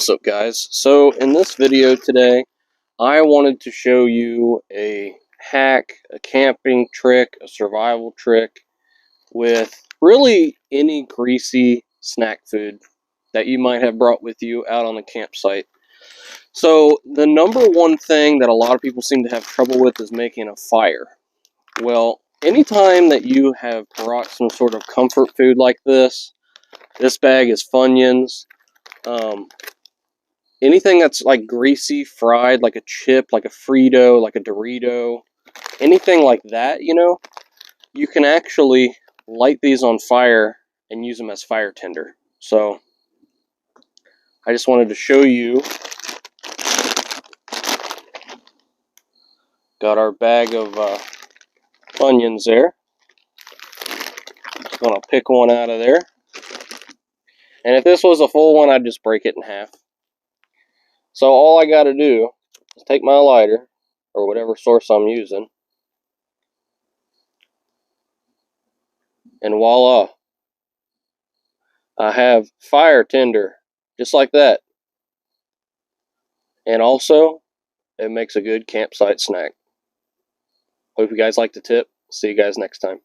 What's up, guys? So in this video today, I wanted to show you a hack, a camping trick, a survival trick with really any greasy snack food that you might have brought with you out on the campsite. So the number one thing that a lot of people seem to have trouble with is making a fire. Well, anytime that you have brought some sort of comfort food like this bag is Funyuns. Anything that's like greasy, fried, like a chip, like a Frito, like a Dorito, anything like that, you can actually light these on fire and use them as fire tinder. So I just wanted to show you. Got our bag of Funyuns there. Just gonna pick one out of there. And if this was a full one, I'd just break it in half. So all I gotta do is take my lighter, or whatever source I'm using, and voila, I have fire tinder, just like that. And also, it makes a good campsite snack. Hope you guys like the tip. See you guys next time.